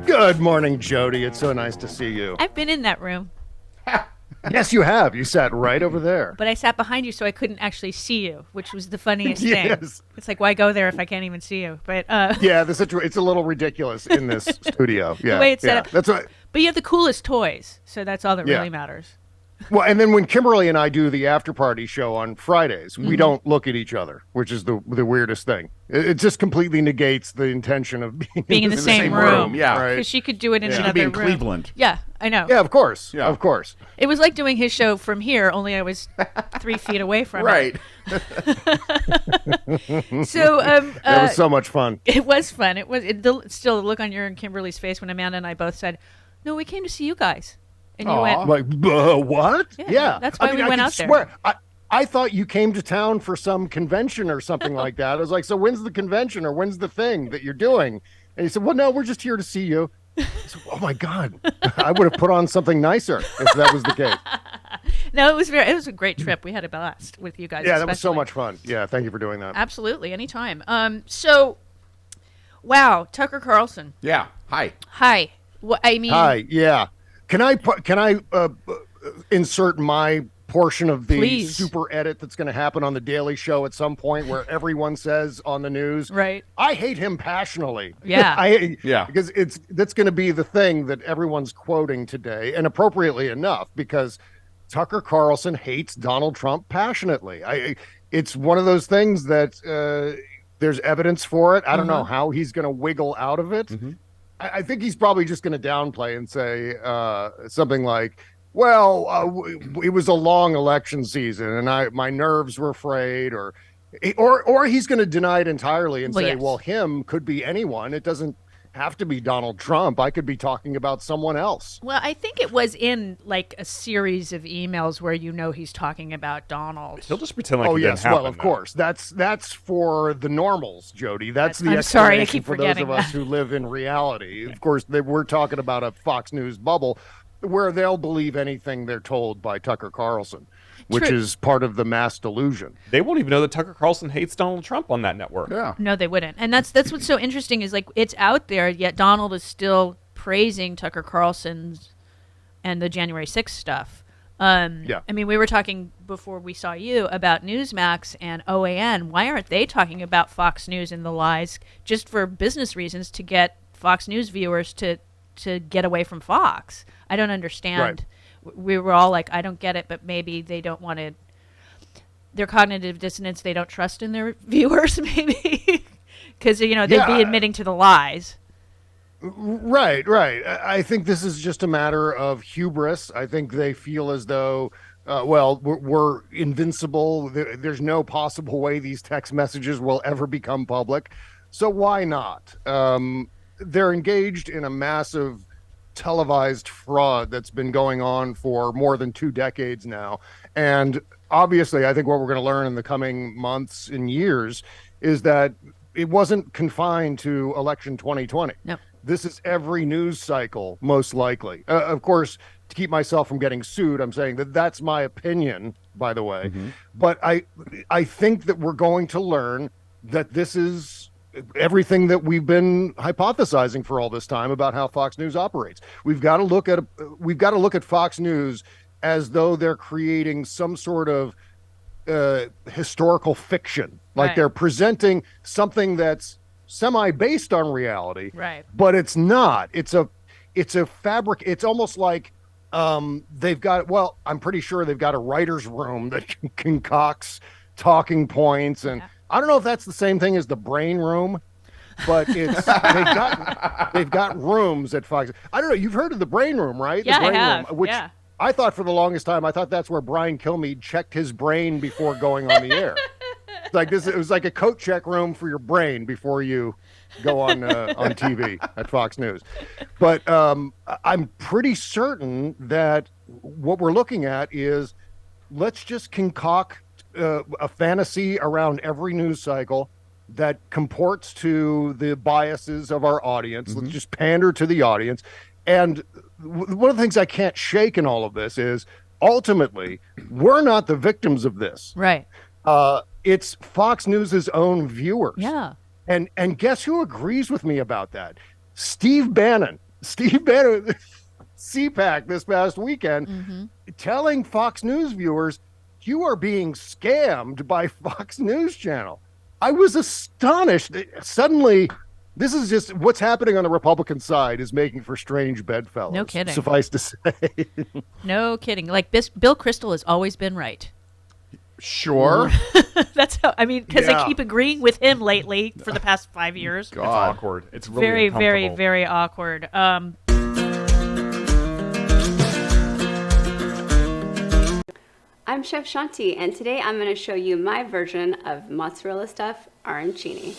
Good morning, Jody. It's so nice to see you. I've been in that room, Yes, you have. You sat right over there. but I sat behind you so I couldn't actually see you, which was the funniest Yes. thing. It's like, why go there if I can't even see you? But Yeah, it's a little ridiculous in this studio. Yeah, way it's set up. That's right. but you have the coolest toys, so that's all that Yeah. really matters. Well, and then when Kimberly and I do the after party show on Fridays, we don't look at each other, which is the weirdest thing. It just completely negates the intention of being In the same room. Yeah. Right. Because she could do it in Yeah. another Be in room. Cleveland. Yeah, I know. Yeah, of course. Yeah. Of course. It was like doing his show from here, only I was 3 feet away from Right. it. So That was so much fun. it was fun. Still the look on your and Kimberly's face when Amanda and I both said, "No, we came to see you guys," and you Aw. went, Like, what? Yeah, that's why we went I out could there. swear, I thought you came to town for some convention or something like that. I was like, so when's the convention or when's the thing that you're doing? And he said, well, no, we're just here to see you. I said, oh my God, I would have put on something nicer if that was the case. "No, it was a great trip. We had a blast with you guys." Yeah, that was so especially. much fun. Yeah, thank you for doing that. Absolutely, anytime. So, wow, Tucker Carlson. Yeah. Hi. Hi. What I mean, Hi, yeah. Can I insert my portion of the Please. super edit that's going to happen on the Daily Show at some point where everyone says on the news, right? I hate him passionately. Yeah. Yeah. Because that's going to be the thing that everyone's quoting today, and appropriately enough, because Tucker Carlson hates Donald Trump passionately. It's one of those things that there's evidence for it. I don't know how he's going to wiggle out of it. I think he's probably just going to downplay and say something like, well, it was a long election season and my nerves were frayed, or he's going to deny it entirely and Well, say, yes. well, him could be anyone. It doesn't have to be Donald Trump. I could be talking about someone else. Well, I think it was in like a series of emails where he's talking about Donald. He'll just pretend like Oh it yes, didn't happen. well, of course. That's for the normals, Jody. That's the I'm sorry, I explanation keep for those forgetting of us that. who live in reality. Of course, we're talking about a Fox News bubble where they'll believe anything they're told by Tucker Carlson, which True. is part of the mass delusion. They won't even know that Tucker Carlson hates Donald Trump on that network. Yeah. No, they wouldn't. And that's what's so interesting is like it's out there, yet Donald is still praising Tucker Carlson's and the January 6th stuff. Yeah. I mean, we were talking before we saw you about Newsmax and OAN. Why aren't they talking about Fox News and the lies just for business reasons to get Fox News viewers to get away from Fox? I don't understand. We were all like, I don't get it, but maybe they don't want to. Their cognitive dissonance, they don't trust in their viewers, maybe. Because, they'd be admitting to the lies. Right. I think this is just a matter of hubris. I think they feel as though, we're invincible. There's no possible way these text messages will ever become public. So why not? They're engaged in a massive televised fraud that's been going on for more than 2 decades now. And obviously, I think what we're going to learn in the coming months and years is that it wasn't confined to election 2020. No. This is every news cycle, most likely. Of course, to keep myself from getting sued, I'm saying that that's my opinion, by the way. But I think that we're going to learn that this is everything that we've been hypothesizing for all this time about how Fox News operates. We've got to look at Fox News as though they're creating some sort of historical fiction, like Right. they're presenting something that's semi-based on reality, Right. but it's not. It's a fabric. It's almost like they've got. Well, I'm pretty sure they've got a writer's room that concocts talking points, and I don't know if that's the same thing as the brain room, but it's they've got rooms at Fox. I don't know. You've heard of the brain room, right? Yeah, the brain I have. Room, which Yeah. I thought for the longest time, I thought that's where Brian Kilmeade checked his brain before going on the air. It's like this, it was like a coat check room for your brain before you go on TV at Fox News. But I'm pretty certain that what we're looking at is let's just concoct a fantasy around every news cycle that comports to the biases of our audience. Let's just pander to the audience. And one of the things I can't shake in all of this is ultimately we're not the victims of this. Right. It's Fox News's own viewers. Yeah. And guess who agrees with me about that? Steve Bannon, CPAC this past weekend, telling Fox News viewers, you are being scammed by Fox News Channel. I was astonished. Suddenly, this is just what's happening on the Republican side is making for strange bedfellows. No kidding. Suffice to say. No kidding. Like Bill Kristol has always been right. Sure. That's how, I mean, because Yeah. I keep agreeing with him lately for the past 5 years. It's awkward. It's really Very, very, uncomfortable. very awkward. I'm Chef Shanti, and today I'm going to show you my version of mozzarella stuffed arancini.